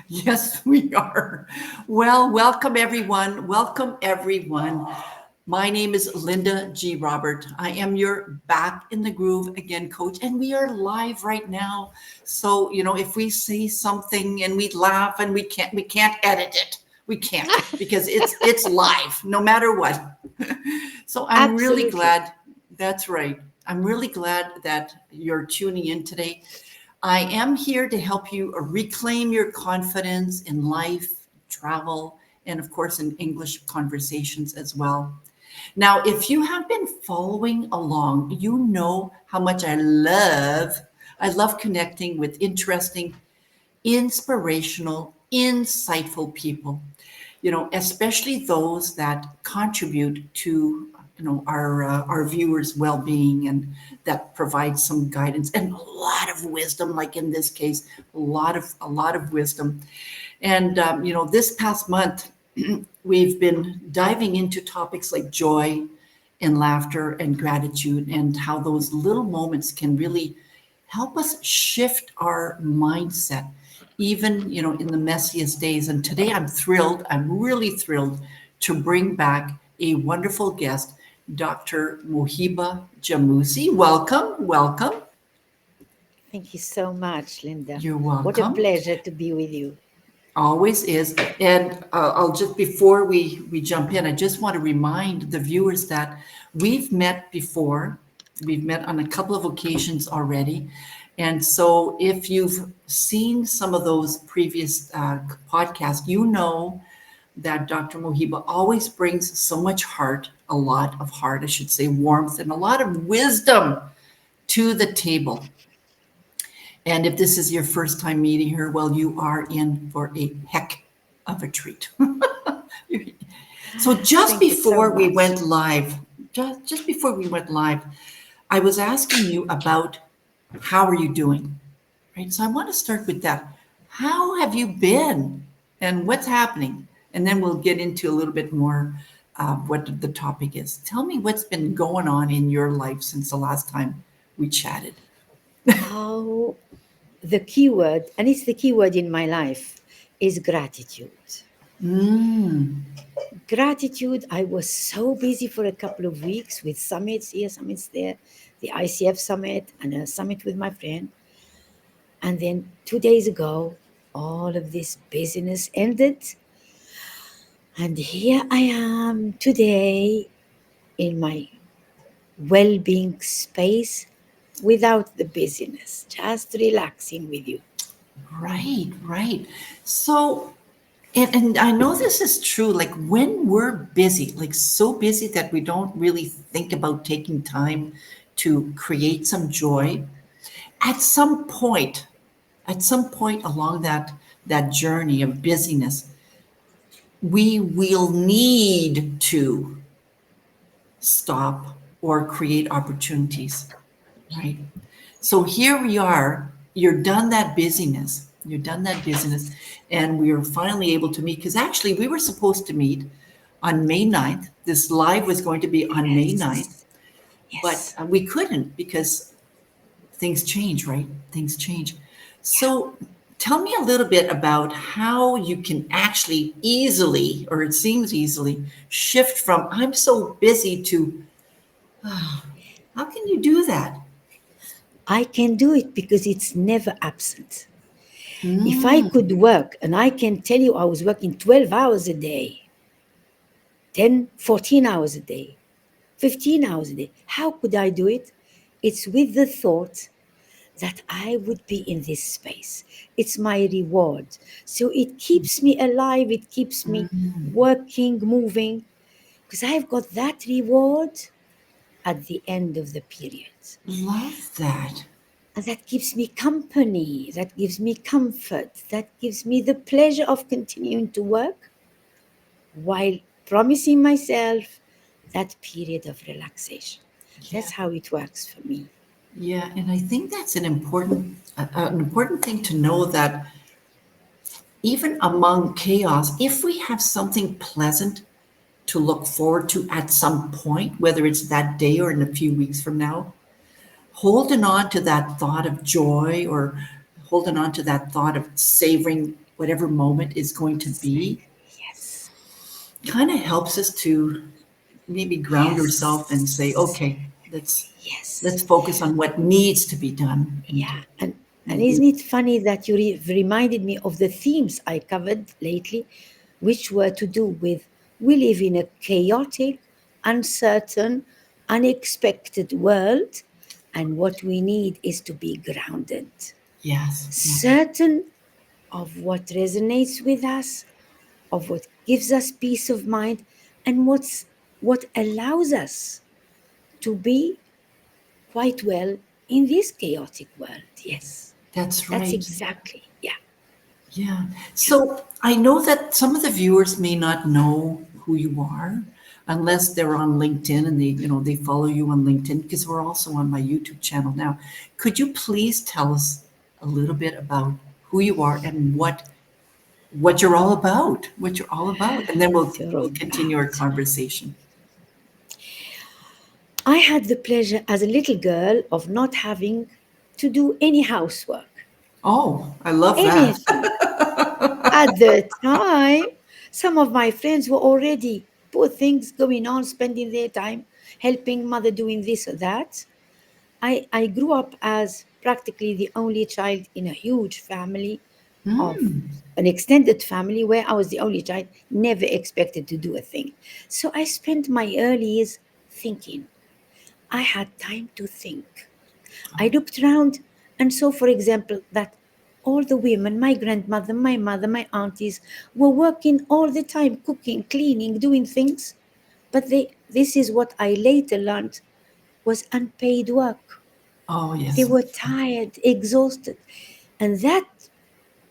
Yes, we are. Well, welcome everyone. Welcome everyone. My name is Linda G. Robert. I am your back in the groove again coach, and we are live right now. So, if we say something and we laugh and we can't edit it. We can't because it's live no matter what. So I'm really Absolutely. glad. That's right. I'm really glad that you're tuning in today. I am here to help you reclaim your confidence in life, travel, and of course in English conversations as well. Now, if you have been following along, you know how much I love connecting with interesting, inspirational, insightful people, especially those that contribute to our viewers' well-being and that provide some guidance and a lot of wisdom. Like in this case, a lot of wisdom. And this past month, we've been diving into topics like joy and laughter and gratitude and how those little moments can really help us shift our mindset even in the messiest days. And today I'm really thrilled to bring back a wonderful guest, Dr. Mouhiba Jamoussi. Welcome. Thank you so much, Linda. You're What a welcome. pleasure to be with you. Always is. And I'll just, before we jump in, I just want to remind the viewers that we've met before. We've met on a couple of occasions already. And so if you've seen some of those previous podcasts, you know that Dr. Mohiba always brings so much heart, a lot of heart, I should say, warmth, and a lot of wisdom to the table. And if this is your first time meeting her, well, you are in for a heck of a treat. So just Thank you so before we much. went live, just before we went live, I was asking you about how are you doing, right? So I want to start with that. How have you been, and what's happening? And then we'll get into a little bit more what the topic is. Tell me what's been going on in your life since the last time we chatted. Oh, the key word, and it's the key word in my life, is gratitude. Mm. Gratitude. I was so busy for a couple of weeks with summits here, summits there, the ICF summit and a summit with my friend. And then 2 days ago, all of this busyness ended. And here I am today in my well being space without the busyness, just relaxing with you. Right, right. So, and I know this is true, like when we're busy, like so busy that we don't really think about taking time to create some joy, at some point, at some point along that journey of busyness, we will need to stop or create opportunities, right? So here we are. You're done that busyness. You're done that busyness. And we were finally able to meet because actually we were supposed to meet on May 9th. This live was going to be on May 9th, Yes. but Yes. we couldn't because things change, right? Things change. So tell me a little bit about how you can actually easily, or it seems easily, shift from I'm so busy to how can you do that? I can do it because it's never absent. If I Mm, could work, and I can tell you I was working 12 hours a day, 10, 14 hours a day, 15 hours a day, how could I do it? It's with the thought that I would be in this space. It's my reward. So it keeps me alive, it keeps me working, moving, because I've got that reward at the end of the period. love that. And that gives me company, that gives me comfort, that gives me the pleasure of continuing to work while promising myself that period of relaxation. Yeah, That's how it works for me. yeah, and I think that's an important thing to know that even among chaos, if we have something pleasant to look forward to at some point, whether it's that day or in a few weeks from now, holding on to that thought of joy or holding on to that thought of savoring, whatever moment is going to be, Exactly. Yes. kind of helps us to maybe ground ourselves and say, Yes. okay, let's Yes. focus on what needs to be done Yeah. And and do. isn't it funny that you reminded me of the themes I covered lately, which were to do with we live in a chaotic, uncertain, unexpected world, and what we need is to be grounded, Yes, yeah, certain of what resonates with us, of what gives us peace of mind, and what allows us to be quite well in this chaotic world. Yes, that's that's right. exactly. Yeah, Yeah. yeah. So I know that some of the viewers may not know who you are unless they're on LinkedIn and they follow you on LinkedIn because we're also on my YouTube channel now. Could you please tell us a little bit about who you are and what you're all about, what you're all about, and then What you're we'll continue our about. conversation. I had the pleasure as a little girl of not having to do any housework, Oh, I love that. anything. At the time, some of my friends were already poor things going on, spending their time helping mother doing this or that. I grew up as practically the only child in a huge family of an extended family where I was the only child, never expected to do a thing. So I spent my early years thinking. I had time to think. I looked around and saw, for example, that all the women, my grandmother, my mother, my aunties, were working all the time, cooking, cleaning, doing things. But this is what I later learned was unpaid work. Oh, They yes. were tired, exhausted. And that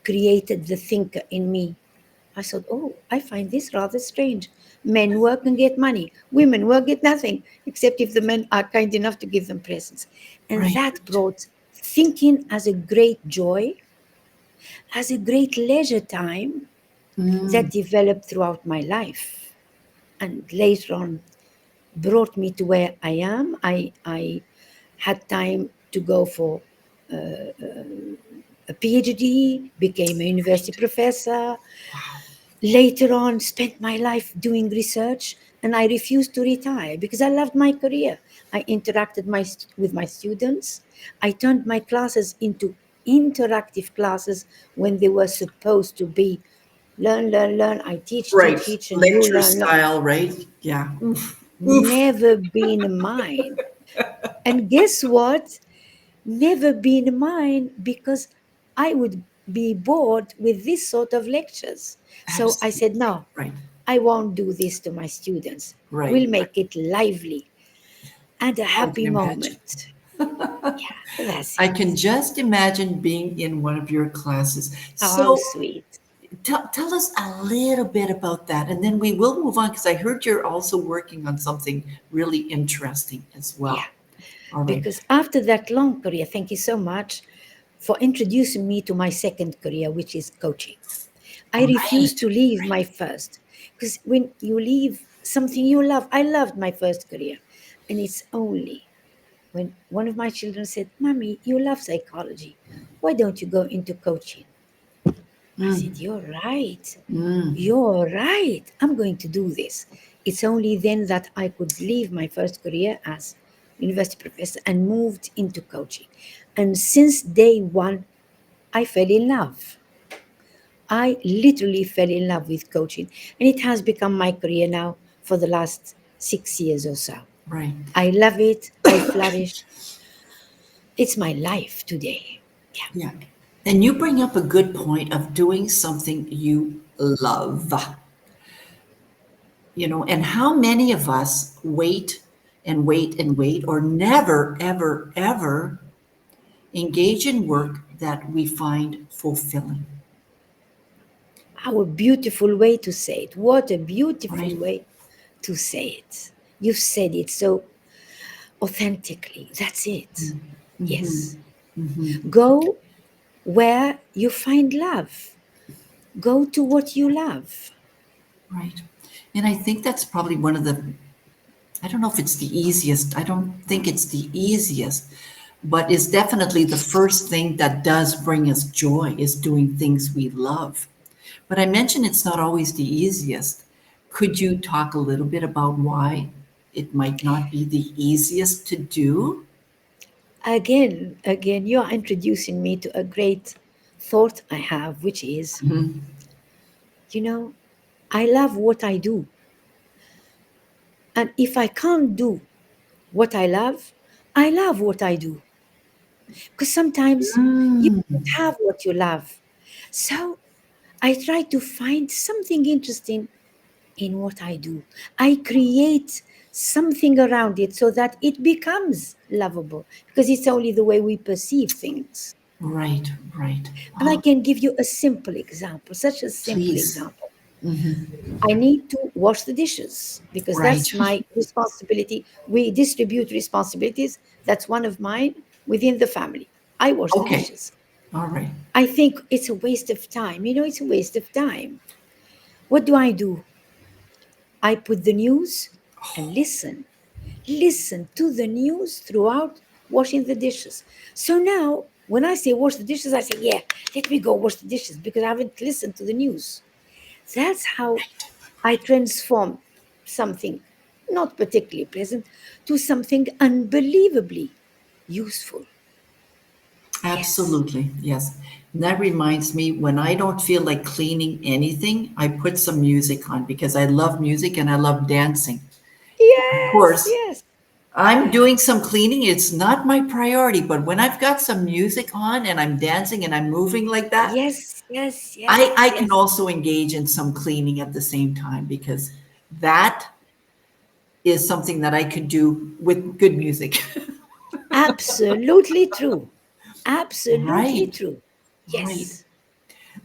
created the thinker in me. I thought, oh, I find this rather strange. Men work and get money. Women work, get nothing, except if the men are kind enough to give them presents. And Right. that brought thinking as a great joy, as a great leisure time that developed throughout my life. And later on, brought me to where I am. I had time to go for a PhD, became a university professor, later on spent my life doing research, and I refused to retire because I loved my career. I interacted with my students. I turned my classes into interactive classes when they were supposed to be learn, learn, learn. I Right. teach, and you Lecture learn, learn. style, right? Yeah. Oof. Oof. Never been mine. And guess what? Never been mine because I would be bored with this sort of lectures. So I said, Absolutely. no, Right. I won't do this to my students. Right. We'll make it lively and a I can happy imagine. moment. Yeah, that's I can it. just imagine being in one of your classes. How So sweet. tell us a little bit about that, and then we will move on because I heard you're also working on something really interesting as Yeah, well. All right. because after that long career, thank you so much for introducing me to my second career, which is coaching. I All refused right. to leave my first because when you leave something you love, I loved my first career. And it's only when one of my children said, Mommy, you love psychology. Why don't you go into coaching? I said, You're right. You're right. I'm going to do this. It's only then that I could leave my first career as university professor and moved into coaching. And since day one, I fell in love. I literally fell in love with coaching, and it has become my career now for the last 6 years or so. Right. I love it. I flourish. It's my life today. Yeah. Yeah. And you bring up a good point of doing something you love, and how many of us wait and wait and wait or never, ever, ever engage in work that we find fulfilling, How a beautiful way to say it. What a beautiful right? way to say it. You've said it so authentically. That's it. Yes. Go where you find love. Go to what you love. Right. And I think that's probably one of I don't know if it's the easiest, I don't think it's the easiest, but it's definitely the first thing that does bring us joy is doing things we love. But I mentioned it's not always the easiest. Could you talk a little bit about why it might not be the easiest to do? Again, you are introducing me to a great thought I have, which is, Mhm. you know, I love what I do. And if I can't do what I love what I do. Because sometimes you Mm, don't have what you love. So I try to find something interesting in what I do. I create something around it so that it becomes lovable because it's only the way we perceive things. right, right. And I Oh, can give you a simple example, such a simple please. example. Hmm. I need to wash the dishes because Right. that's my responsibility. We distribute responsibilities. That's one of mine within the family. I wash the Okay. dishes. All right. I think it's a waste of time. It's a waste of time. What do? I put the news and listen to the news throughout washing the dishes. So now, when I say wash the dishes, I say, yeah, let me go wash the dishes because I haven't listened to the news. That's how I transform something not particularly pleasant to something unbelievably useful. Yes. Absolutely. Yes. And that reminds me when I don't feel like cleaning anything, I put some music on because I love music and I love dancing. Of Yes, course, yes, I'm doing some cleaning. It's not my priority, but when I've got some music on and I'm dancing and I'm moving like that, yes, yes, I yes, can yes. also engage in some cleaning at the same time because that is something that I could do with good music. Absolutely true. Absolutely Right, true. right. Yes.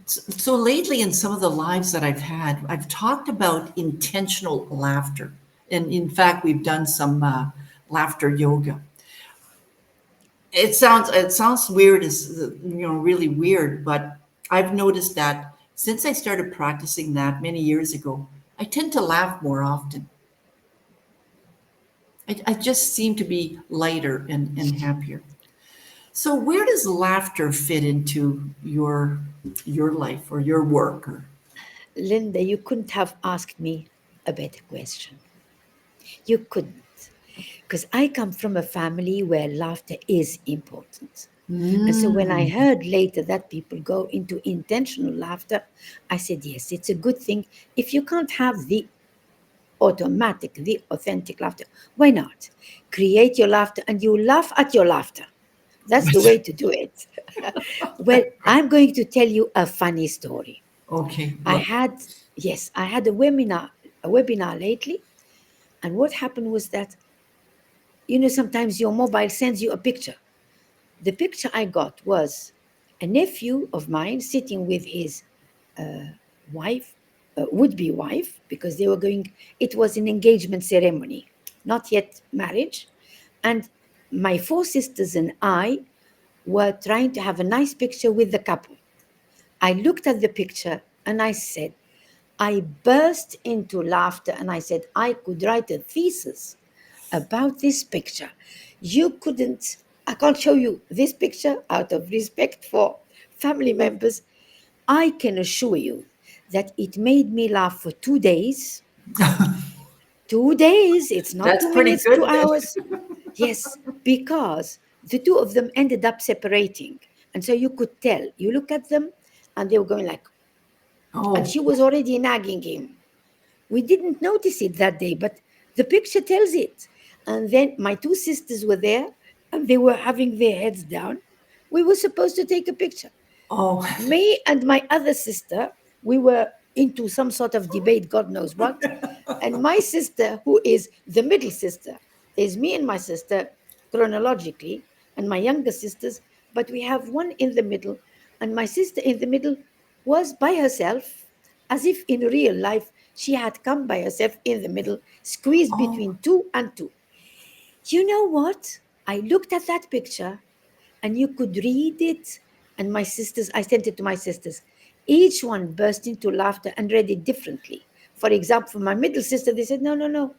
So lately, in some of the lives that I've had, I've talked about intentional laughter. And in fact, we've done some laughter yoga. It sounds weird, is really weird, but I've noticed that since I started practicing that many years ago, I tend to laugh more often. I just seem to be lighter and happier. So where does laughter fit into your life or your work? Or Linda, you couldn't have asked me a better question. You couldn't. Because I come from a family where laughter is important. And so when I mm, heard later that people go into intentional laughter, I said, yes, it's a good thing. If you can't have the automatic, the authentic laughter, why not? Create your laughter and you laugh at your laughter. That's the way to do it. Well, I'm going to tell you a funny story. okay, I well, had, yes, I had a webinar lately, and what happened was that sometimes your mobile sends you a picture. The picture I got was a nephew of mine sitting with his wife, would-be wife, because they were going. It was an engagement ceremony, not yet marriage, and my four sisters and I were trying to have a nice picture with the couple. I looked at the picture and I said, I burst into laughter and I said, I could write a thesis about this picture. I can't show you this picture out of respect for family members. I can assure you that it made me laugh for 2 days. 2 days, it's not that's 2 pretty minutes, two good then. hours. Yes, because the two of them ended up separating. And so you could tell, you look at them and they were going like, and Oh, she was already nagging him. We didn't notice it that day, but the picture tells it. And then my two sisters were there and they were having their heads down. We were supposed to take a picture. oh, Me and my other sister, we were into some sort of debate, God knows what. And my sister, who is the middle sister, there's me and my sister chronologically, and my younger sisters, but we have one in the middle. And my sister in the middle was by herself, as if in real life she had come by herself in the middle, squeezed oh, between two and two. You know what? I looked at that picture and you could read it. And my sisters, I sent it to my sisters. Each one burst into laughter and read it differently. For example, for my middle sister, they said, no, no, no.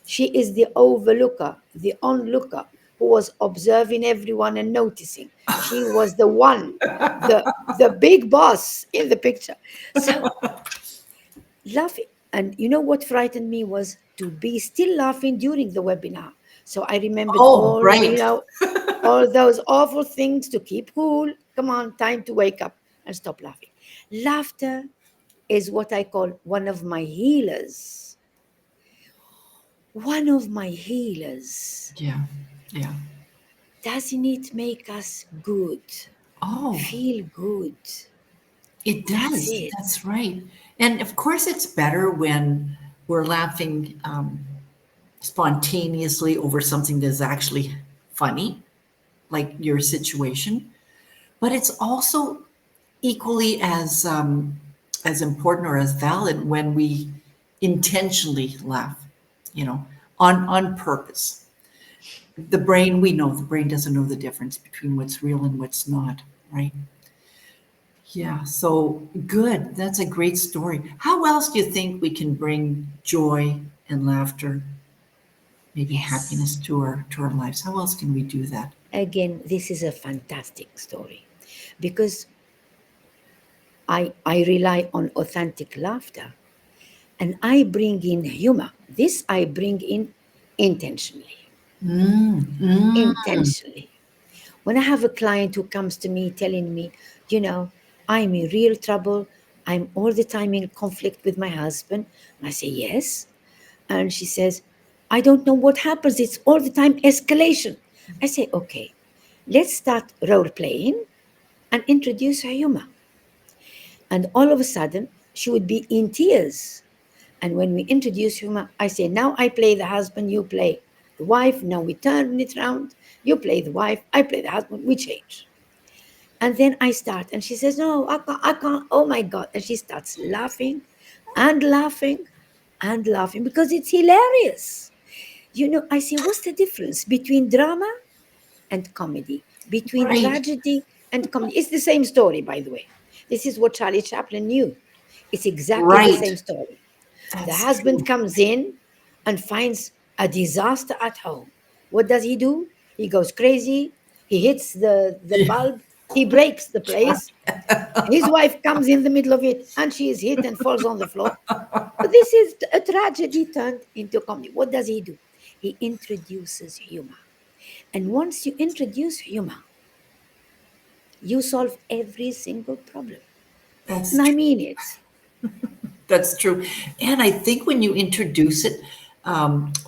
She is the overlooker, the onlooker. who was observing everyone and noticing. She was the one, the big boss in the picture. So laughing. And you know what frightened me was to be still laughing during the webinar. So I remembered Oh, all, right. all those awful things to keep cool. Come on, time to wake up and stop laughing. Laughter is what I call one of my healers. One of my healers. Yeah. Yeah. Doesn't it make us good? Oh, Feel good. it That's does. it. That's right. And of course, it's better when we're laughing spontaneously over something that's actually funny, like your situation. But it's also equally as important or as valid when we intentionally laugh, you know, on purpose. The brain, we know the brain doesn't know the difference between what's real and what's not, right? Yeah, so good. That's a great story. How else do you think we can bring joy and laughter, maybe happiness Yes. to our lives? How else can we do that? Again, this is a fantastic story because I rely on authentic laughter and I bring in humor. This I bring in intentionally. Mm, mm, Intentionally. When I have a client who comes to me telling me, you know, I'm in real trouble, I'm all the time in conflict with my husband, and I say, yes. And she says, I don't know what happens. It's all the time escalation. I say, okay, let's start role playing and introduce her humor. And all of a sudden, she would be in tears. And when we introduce humor, I say, now I play the husband, you play the wife. Now we turn it around. You play the wife, I play the husband. We change. And then I start, and she says, no, I can't. Oh my God. And she starts laughing and laughing and laughing because it's hilarious. You know, I say, what's the difference between drama and comedy, between right, tragedy and comedy? It's the same story, by the way. This is what Charlie Chaplin knew. It's exactly the same right. story. The That's husband true. comes in and finds a disaster at home. What does he do? He goes crazy. He hits the Yeah, bulb. He breaks the place. His wife comes in the middle of it and she is hit and falls on the floor. But this is a tragedy turned into comedy. What does he do? He introduces humor. And once you introduce humor, you solve every single problem. And that's I true. mean it. That's true. And I think when you introduce it,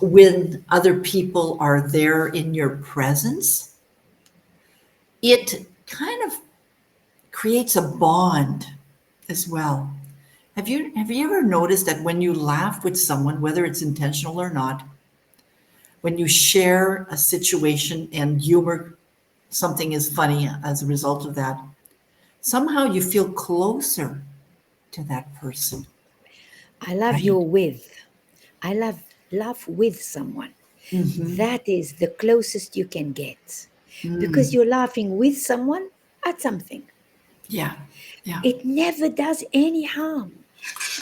when other people are there in your presence, it kind of creates a bond as well. Have you ever noticed that when you laugh with someone, whether it's intentional or not, when you share a situation and humor, something is funny as a result of that, somehow you feel closer to that person, I love right? your with. I love laugh with someone. Mm-hmm. That is the closest you can get because you're laughing with someone at something. Yeah, yeah, It never does any harm.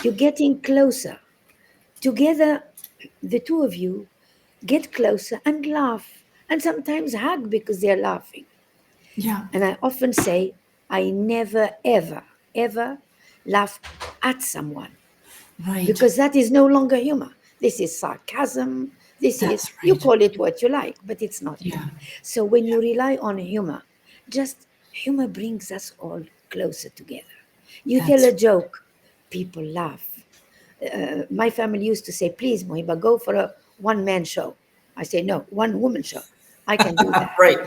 You're getting closer. Together, the two of you get closer and laugh and sometimes hug because they're laughing. yeah, And I often say, I never, ever, ever laugh at someone right. because that is no longer humor. This is sarcasm. This is, That's you right. call it what you like, but it's not Yeah, humor. So when you rely on humor, just humor brings us all closer together. You tell that's a joke, people laugh. My family used to say, please, Mohiba, go for a one man show. I say, no, one woman show. I can do that. right.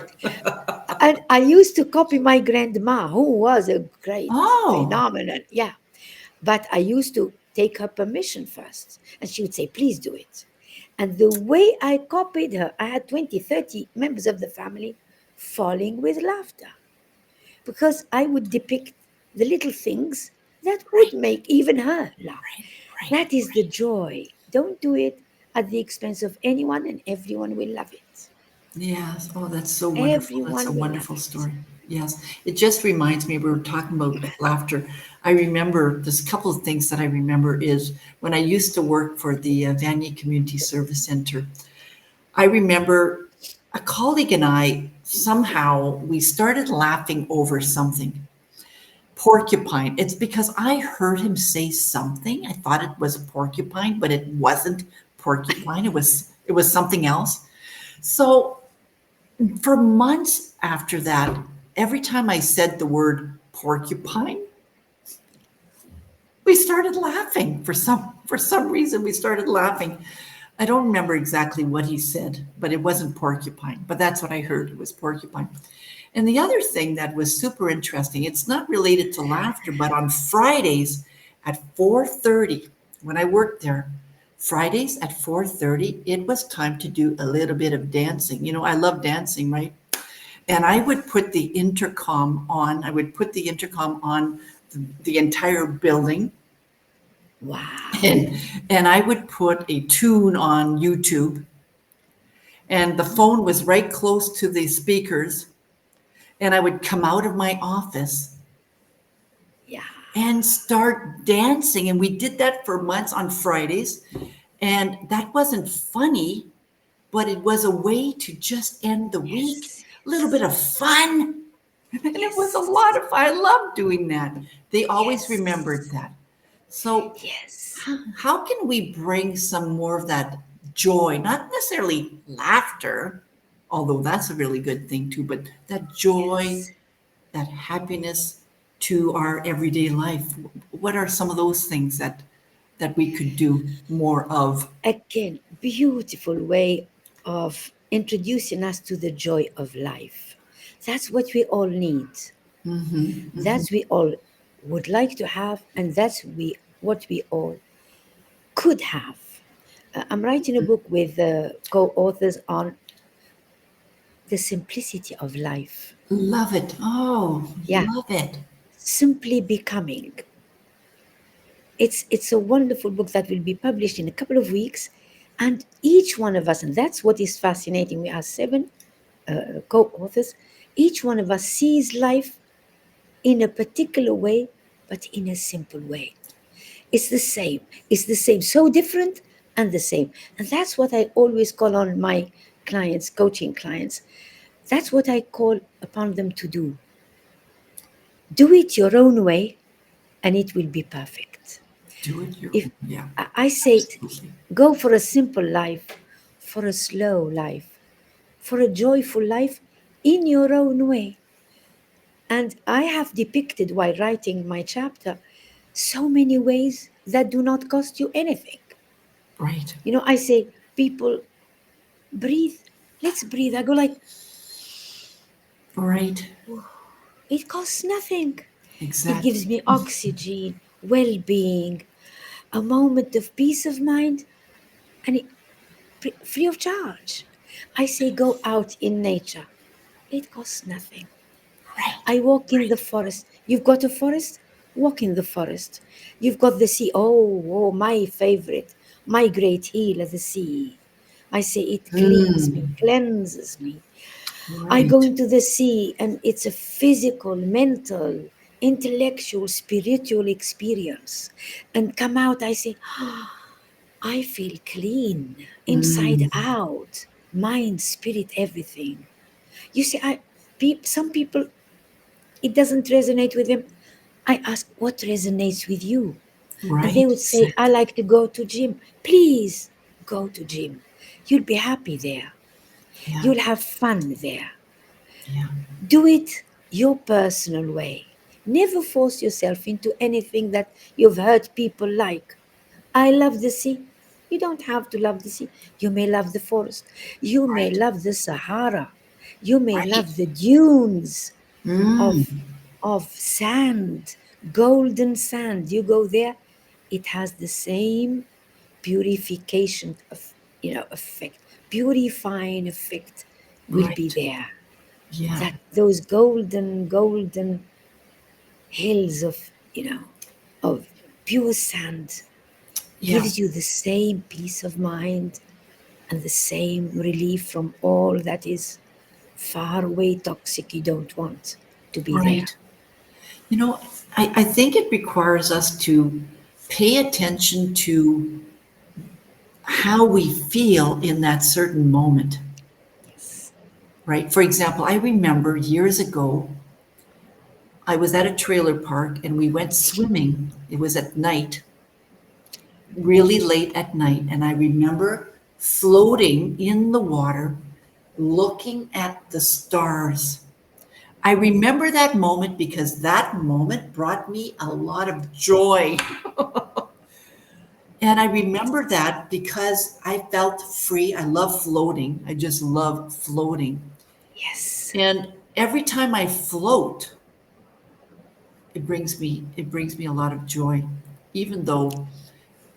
And I used to copy my grandma, who was a great Oh, phenomenon. Yeah. But I used to take her permission first. And she would say, please do it. And the way I copied her, I had 20, 30 members of the family falling with laughter because I would depict the little things that would right, make even her laugh. right, right. That is the joy. Don't do it at the expense of anyone, and everyone will love it. Yes. Oh, that's so wonderful. That's a Everyone will love wonderful it. story. Yes. It just reminds me, we were talking about laughter. I remember there's a couple of things that I remember is when I used to work for the Vanier Community Service Center. I remember a colleague and I somehow we started laughing over something. Porcupine. It's because I heard him say something. I thought it was porcupine, but it wasn't porcupine. It was something else. So for months after that, every time I said the word porcupine, we started laughing. For some reason we started laughing. I don't remember exactly what he said, but it wasn't porcupine. But that's what I heard. It was porcupine. And the other thing that was super interesting, it's not related to laughter, but on Fridays at 4:30, when I worked there, Fridays at 4:30, it was time to do a little bit of dancing. I love dancing, right? And I would put the intercom on. I would put the intercom on the entire building, Wow. and and I would put a tune on YouTube, and the phone was right close to the speakers, and I would come out of my office Yeah. and start dancing. And we did that for months on Fridays. And that wasn't funny, but it was a way to just end the week. Yes. A little bit of fun. And it was a Yes. lot of fun. I loved doing that. They always remembered Yes. that. So, Yes. how can we bring some more of that joy, not necessarily laughter, although that's a really good thing too, but that joy, Yes. that happiness to our everyday life? What are some of those things that we could do more of? Again, beautiful way of introducing us to the joy of life. That's what we all need. That's we all would like to have, and that's what we all could have. I'm writing a book with co-authors on the simplicity of life. Love it. Oh, Yeah, love it. simply becoming. It's a wonderful book that will be published in a couple of weeks, and each one of us, and that's what is fascinating. We are seven co-authors. Each one of us sees life in a particular way, but in a simple way. It's the same. It's the same. So different and the same. And that's what I always call on my clients, coaching clients. That's what I call upon them to do. Do it your own way, and it will be perfect. Do it your If own. Yeah, I say it, absolutely. go for a simple life, for a slow life, for a joyful life in your own way. And I have depicted while writing my chapter so many ways that do not cost you anything. Right. I say, people, breathe. Let's breathe. I go like, Right. it costs nothing. It gives Exactly. me oxygen, well being, a moment of peace of mind, and free of charge. I say, go out in nature. It costs nothing. Right. I walk in the Right. forest. You've got a forest? Walk in the forest. You've got the sea. Oh, my favorite, my great healer, the sea. I say it cleans me, cleanses me. I go Right. into the sea and it's a physical, mental, intellectual, spiritual experience. And come out, I say, I feel clean, inside out, mind, spirit, everything. You see, some people, it doesn't resonate with them. I ask, what resonates with you? And they Right. would say, I Exactly. like to go to gym. Please go to gym. You'll be happy there. Yeah. You'll have fun there. Yeah. Do it your personal way. Never force yourself into anything that you've heard people like. I love the sea. You don't have to love the sea. You may love the forest. You may Right. love the Sahara. You may Right. love the dunes Mm. of sand, golden sand. You go there, it has the same purification of effect, purifying effect will be Right. there. Yeah. That those golden hills of of pure sand Yeah. gives you the same peace of mind and the same relief from all that is far away toxic you don't want to be there. Right. You know, I think it requires us to pay attention to how we feel in that certain moment. Yes. right? For example, I remember years ago, I was at a trailer park and we went swimming. It was at night, really late at night. And I remember floating in the water, looking at the stars. I remember that moment because that moment brought me a lot of joy. And I remember that because I felt free. I love floating. I just love floating. Yes. And every time I float, it brings me a lot of joy, even though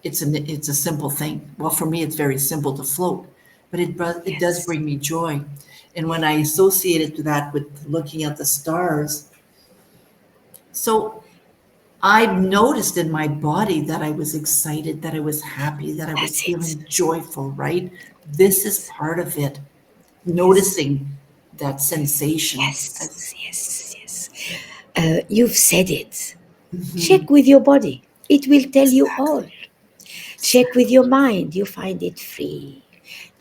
it's a simple thing. Well, for me, it's very simple to float, but it does Yes. bring me joy. And when I associated that with looking at the stars, so I noticed in my body that I was excited, that I was happy, that I was That's it. feeling joyful, right? This is Yes. part of it. Yes. Noticing that sensation. Yes. Yes. Yes. You've said it. Mhm. Check with your body. It will tell you all. Exactly. Check with your Exactly. mind. You find it free.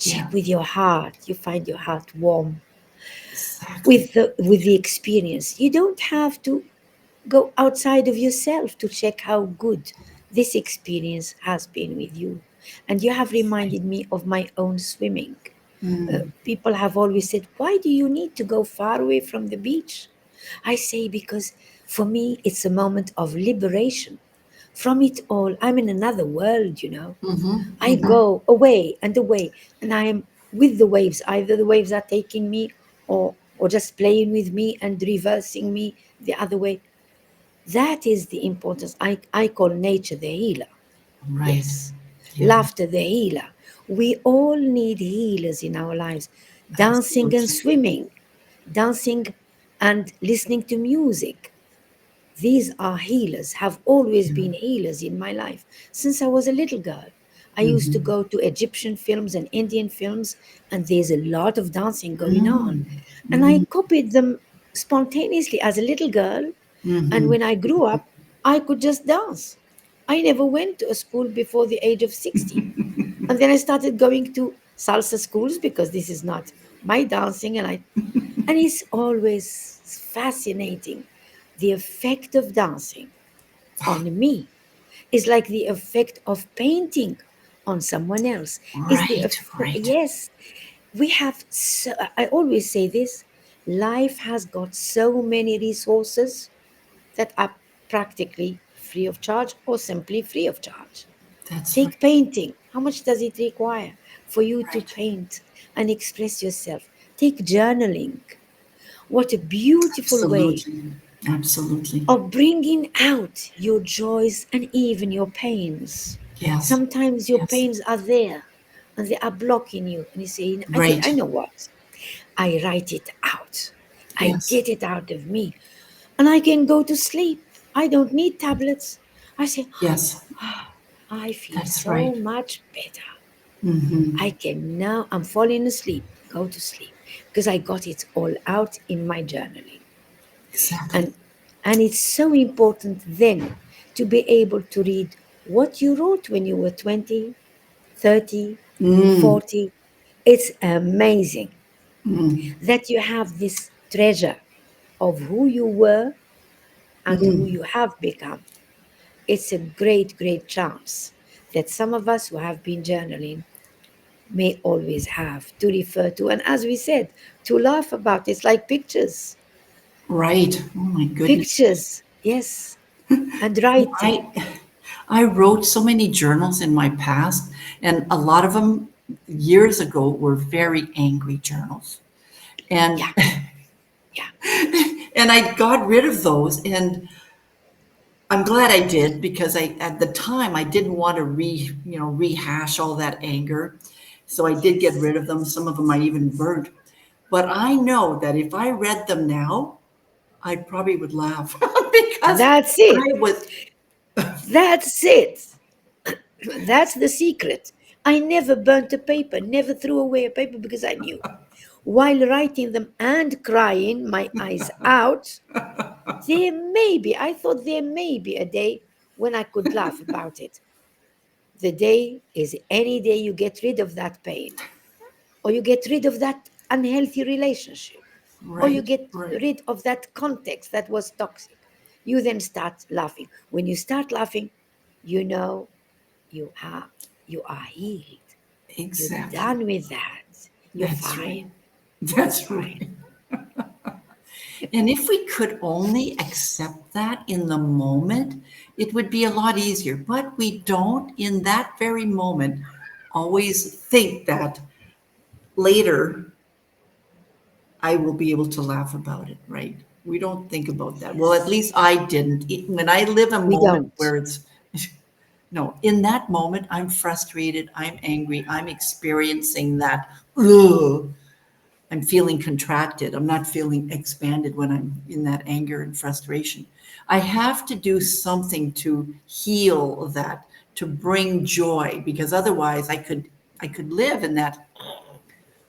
Yeah, Check with your heart. You find your heart warm exactly. with the experience. You don't have to go outside of yourself to check how good this experience has been with you. And you have Right. reminded me of my own swimming. Mm. People have always said, "Why do you need to go far away from the beach?" I say, because for me, it's a moment of liberation from it all. I'm in another world. Mhm, I mhm. go away and away, and I am with the waves. Either the waves are taking me, or just playing with me and reversing me the other way. That is the importance. I call nature the healer. Right. Yes. Yeah, Laughter the healer. We all need healers in our lives. Dancing and absolutely. swimming, dancing and listening to music. These are healers, have always Yeah. been healers in my life since I was a little girl. I used to Mhm. go to Egyptian films and Indian films, and there's a lot of dancing going on. Mm. And I Mm. copied them spontaneously as a little girl. And Mhm. when I grew up, I could just dance. I never went to a school before the age of 60. And then I started going to salsa schools because this is not my dancing. And it's always fascinating. The effect of dancing on me is like the effect of painting on someone else. Is the Right, right. yes, we have so, I always say this, life has got so many resources that are practically free of charge or simply free of charge. That's right. Take painting. How much does it require for you to Right. paint and express yourself? Take journaling. What a beautiful way Absolutely. Absolutely. of bringing out your joys and even your pains. Yes. Sometimes your Yes. pains are there and they are blocking you. And you say, I Right. know what? I write it out. I Yes. get it out of me. And I can go to sleep. I don't need tablets. I say, Yes. I feel That's so right. much better. Mhm. I can now, I'm falling asleep, go to sleep because I got it all out in my journaling. Exactly. And and it's so important then to be able to read what you wrote when you were 20, 30, Mm. 40. It's amazing Mm. that you have this treasure of who you were and who Mm. you have become. It's a great, great chance that some of us who have been journaling may always have to refer to. And as we said, to laugh about. It's like pictures. Right. Oh my goodness. Pictures, yes, and writing. I I wrote so many journals in my past, and a lot of them years ago were very angry journals. And Yeah, yeah. and I got rid of those, and I'm glad I did because I at the time I didn't want to rehash all that anger. So I did get Yes. rid of them. Some of them I even burnt. But I know that if I read them now, I probably would laugh because That's it. I was That's it. That's the secret. I never burnt a paper, never threw away a paper because I knew while writing them and crying my eyes out, I thought there may be a day when I could laugh about it. The day is any day you get rid of that pain or you get rid of that unhealthy relationship, or you Right. get Right. rid of that context that was toxic. You then start laughing. When you start laughing, you know you are you are healed. You're Exactly. done with that. You're That's right. fine. You're That's fine. right. And if we could only accept that in the moment, it would be a lot easier. But we don't, in that very moment, always think that later I will be able to laugh about it, right? We don't think about that. Well, at least Yes. I didn't. When I live a We moment don't. where it's, no, in that moment, I'm frustrated, I'm angry, I'm experiencing that. Ugh, I'm feeling contracted. I'm not feeling expanded when I'm in that anger and frustration. I have to do something to heal that, to bring joy, because otherwise I could live in that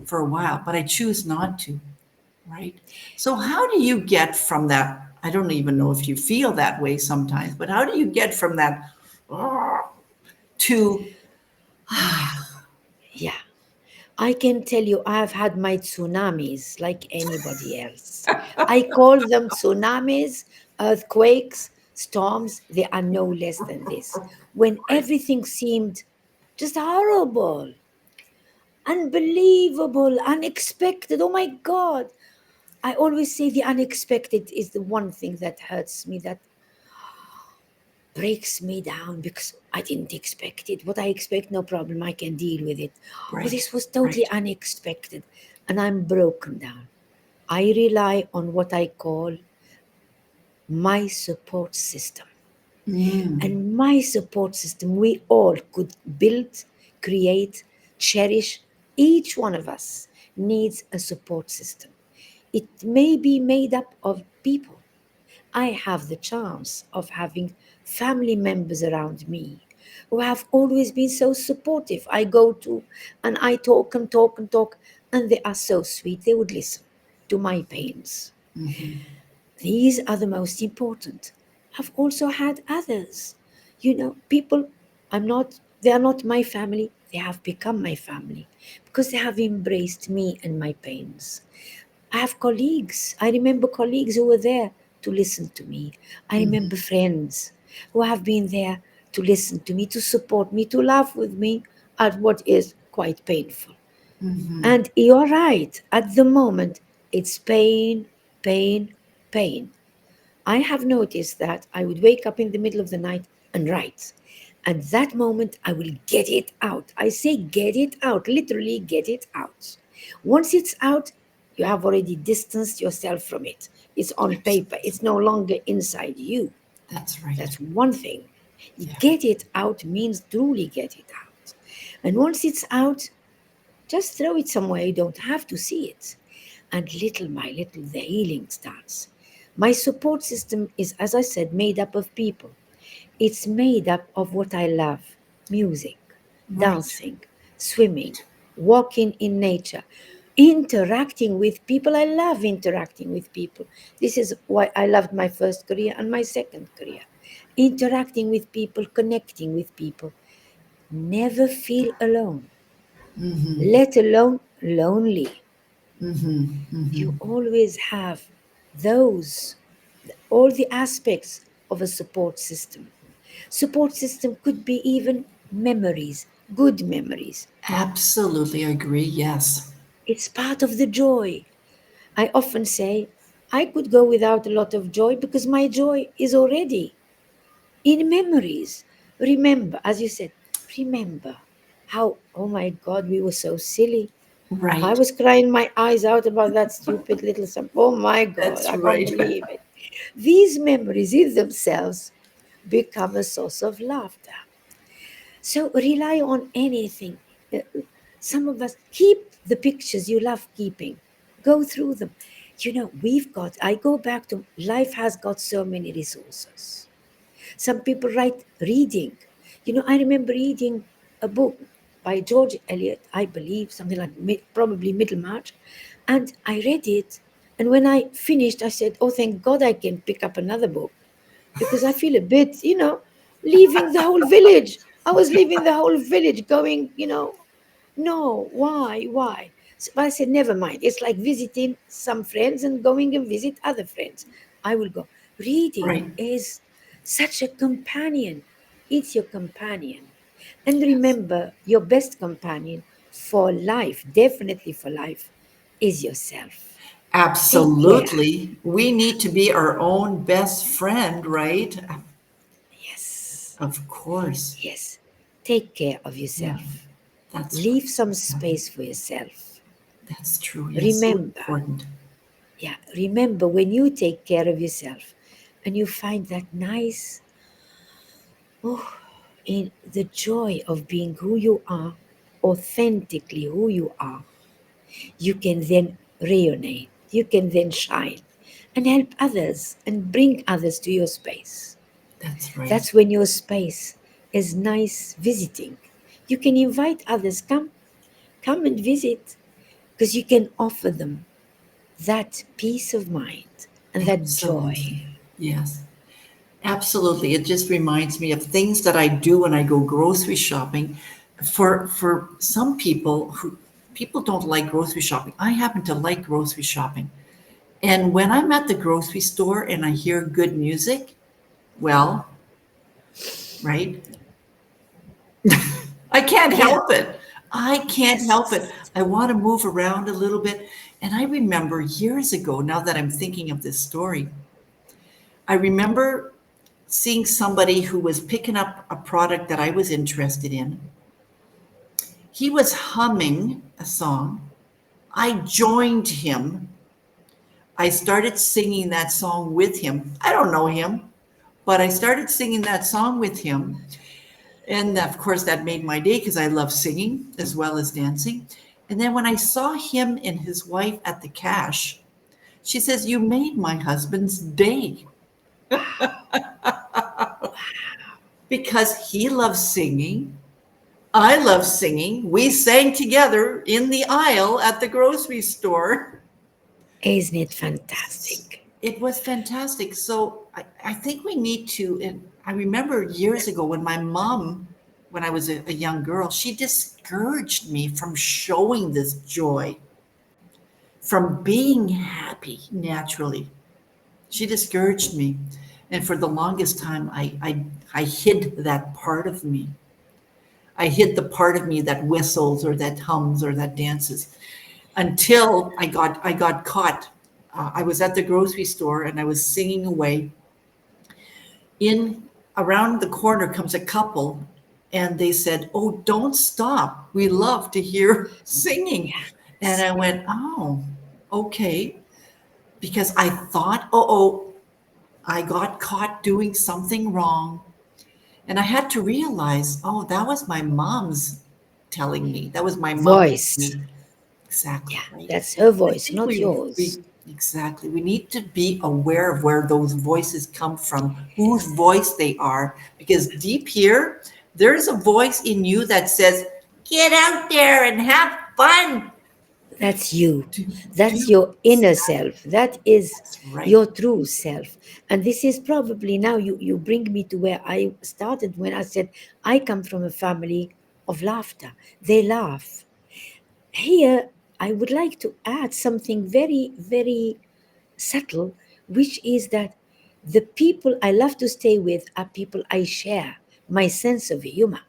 for a while, but I choose not to, right? So how do you get from that? I don't even know if you feel that way sometimes, but how do you get from that to Yeah. I can tell you, I've had my tsunamis like anybody else. I call them tsunamis, earthquakes, storms. They are no less than this. When right, everything seemed just horrible, unbelievable, unexpected. Oh my God. I always say the unexpected is the one thing that hurts me, that breaks me down because I didn't expect it. What I expect, no problem, I can deal with it. Oh, right, this was totally right. unexpected. And I'm broken down. I rely on what I call my support system. Mm, And my support system, we all could build, create, cherish. Each one of us needs a support system. It may be made up of people. I have the chance of having family members around me who have always been so supportive. I go to and I talk and talk and talk, and they are so sweet. They would listen to my pains. These are the most important. I've also had others. People, they are not my family, they have become my family because they have embraced me and my pains. I have colleagues. I remember colleagues who were there to listen to me. I remember friends who have been there to listen to me, to support me, to laugh with me at what is quite painful. And you're right, at the moment, it's pain, pain, pain. I have noticed that I would wake up in the middle of the night and write. And that moment, I will get it out. I say get it out, literally get it out. Once it's out, you have already distanced yourself from it. It's on Yes, paper, it's no longer inside you. that's right. That's one thing. Yeah. Get it out means truly get it out. And once it's out, just throw it somewhere. You don't have to see it. And little by little, the healing starts. My support system is, as I said, made up of people. It's made up of what I love: music, Right. dancing, swimming, walking in nature, interacting with people. I love interacting with people. This is why I loved my first career and my second career. Interacting with people, connecting with people. Never feel alone, let alone lonely. You always have those, all the aspects of a support system. Support system could be even memories, good memories. Absolutely agree. Yes. It's part of the joy. I often say I could go without a lot of joy because my joy is already in memories. Remember, as you said, remember how, oh my God, we were so silly. I Right. was crying my eyes out about that stupid little son. Oh my God, That's I can't right. believe it. These memories in themselves become a source of laughter. So rely on anything. Uh, Some of us keep the pictures you love keeping. Go through them. I go back to life has got so many resources. Some people write reading. I remember reading a book by George Eliot, I believe, something like probably Middlemarch, and I read it. And when I finished, I said, "Oh, thank God I can pick up another book because I feel a bit, leaving the whole village. I was leaving the whole village going, no, why? So I said, never mind. It's like visiting some friends and going and visit other friends. I will go. Reading Right. is such a companion. It's your companion. And Yes. remember, your best companion for life, definitely for life, is yourself. Take care. Absolutely. We need to be our own best friend, right? Yes. Of course. Yes. Take care of Yeah, yourself. that's right. Leave some Exactly. space for yourself. That's true. Yes, so Remember, important. yeah, remember when you take care of yourself and you find that nice, oh, in the joy of being who you are, authentically who you are, you can then reunite, you can then shine and help others and bring others to your space. That's right. That's when your space is nice visiting. You can invite others, come and visit, because you can offer them that peace of mind and that joy. Absolutely. Yes. Absolutely. It just reminds me of things that I do when I go grocery shopping. For some people who people don't like grocery shopping. I happen to like grocery shopping. And when I'm at the grocery store and I hear good music, well, right? I can't Yeah. help it. I can't help it. Yes. I want to move around a little bit. And I remember years ago, now that I'm thinking of this story, I remember seeing somebody who was picking up a product that I was interested in. He was humming a song. I joined him. I started singing that song with him. I don't know him, but I started singing that song with him. And of course, that made my day because I love singing as well as dancing. And then when I saw him and his wife at the cash, she says, "You made my husband's day because he loves singing. I love singing. We sang together in the aisle at the grocery store." Isn't it fantastic? It was fantastic. So I think we need to, and I remember years ago when my mom, when I was a young girl, she discouraged me from showing this joy, from being happy naturally. She discouraged me. And for the longest time, I hid that part of me. I hid the part of me that whistles or that hums or that dances until I got caught. I was at the grocery store and I was singing away. In around the corner comes a couple, and they said, "Oh, don't stop. We love to hear singing." And Yes. I went, "Oh, okay," because I thought, "Oh, I got caught doing something wrong." And I had to realize, oh, that was my mom's telling me. That was my mom Voice. telling me. Exactly, Yeah, right? that's her I voice, think not yours. we exactly we need to be aware of where those voices come from, whose voice they are, because deep here, there's a voice in you that says, "Get out there and have fun." That's you. Do, That's do your inner exactly. self. That is That's right. your true self. And this is probably now you bring me to where I started when I said I come from a family of laughter. They laugh. Here, I would like to add something very, very subtle, which is that the people I love to stay with are people I share my sense of humor.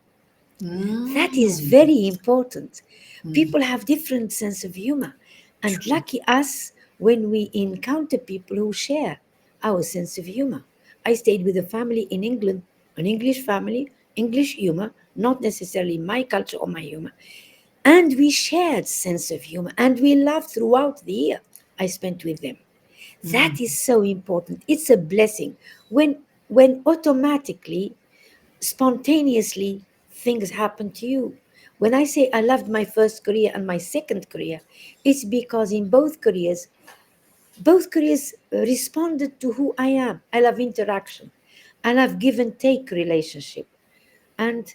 That is Mm, very important. mm, People have different sense of humor, and true. lucky us when we encounter people who share our sense of humor. I stayed with a family in England, an English family, English humor, not necessarily my culture or my humor, and we shared sense of humor, and we laughed throughout the year I spent with them. That is so important. It's a blessing when automatically, spontaneously, things happen to you. When I say I loved my first career and my second career, it's because in both careers responded to who I am. I love interaction. I love give and take relationship. And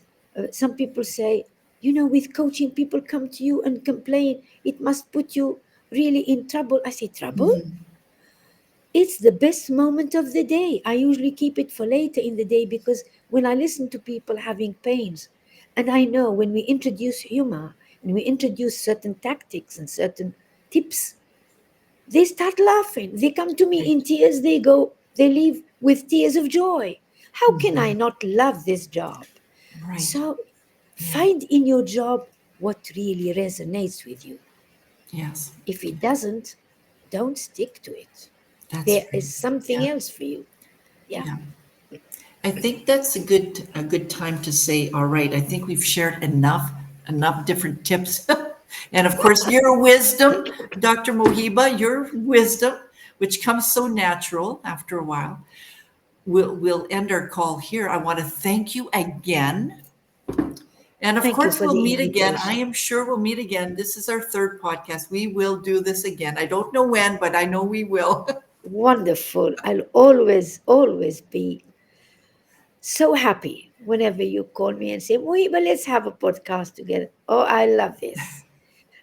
some people say, with coaching, people come to you and complain. It must put you really in trouble. I say, trouble? It's the best moment of the day. I usually keep it for later in the day because when I listen to people having pains, and I know when we introduce humor, and we introduce certain tactics and certain tips, they start laughing. They come to me Right. in tears. They leave with tears of joy. How can I Mhm. not love this job? Right. So Yeah. find in your job what really resonates with you. Yes. If it doesn't, don't stick to it. That's There right. is something Yeah. else for you. Yeah. Yeah. I think that's a good time to say, all right, I think we've shared enough different tips. And of course, your wisdom, Dr. Mohiba, your wisdom, which comes so natural after a while. We'll end our call here. I want to thank you again. And of Thank you course, for we'll the meet again. I invitation. am sure we'll meet again. This is our third podcast. We will do this again. I don't know when, but I know we will. Wonderful. I'll always, always be so happy whenever you call me and say, "Wait, but let's have a podcast together." Oh, I love this.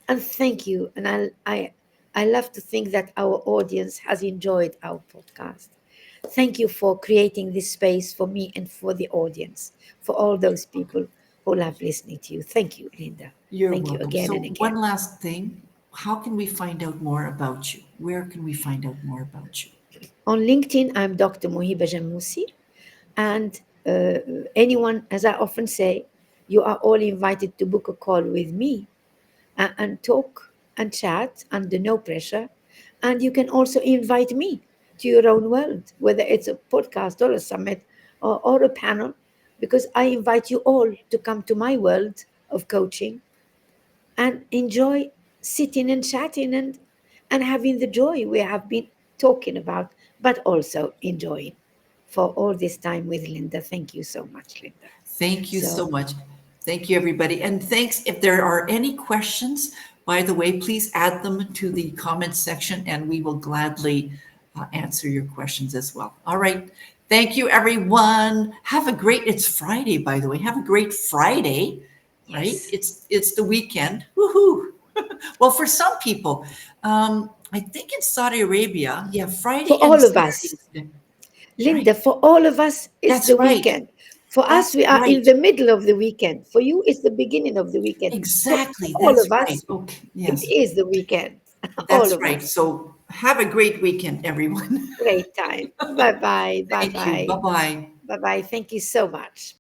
And thank you. And I love to think that our audience has enjoyed our podcast. Thank you for creating this space for me and for the audience, for all those people who love listening to you. Thank you, Linda. You're Thank you welcome. again So, and again. one last thing. How can we find out more about you? Where can we find out more about you? On LinkedIn, I'm Dr. Mouhiba Jamoussi. And anyone, as I often say, you are all invited to book a call with me and talk and chat under no pressure. And you can also invite me to your own world, whether it's a podcast or a summit or a panel, because I invite you all to come to my world of coaching and enjoy sitting and chatting and having the joy we have been talking about, but also enjoying for all this time with Linda. Thank you so much, Linda. Thank you so So, much. Thank you, everybody. And thanks. If there are any questions, by the way, please add them to the comments section and we will gladly answer your questions as well. All right. Thank you, everyone. Have a great, it's Friday, by the way. Have a great Friday, right? yes, It's the weekend. Woohoo. Well, for some people, I think in Saudi Arabia, yeah, for Friday and all of us, Saturday, right? Linda, for all of us, it's That's the right. weekend. For us, That's we are in right. the middle of the weekend. For you, it's the beginning of the weekend. So, for Exactly. all That's of right. us, Okay. it Yes, is the weekend. All that's of right. us. So have a great weekend, everyone. Great time. Bye bye. Bye Thank you. Bye bye. bye. Bye bye. Thank you so much.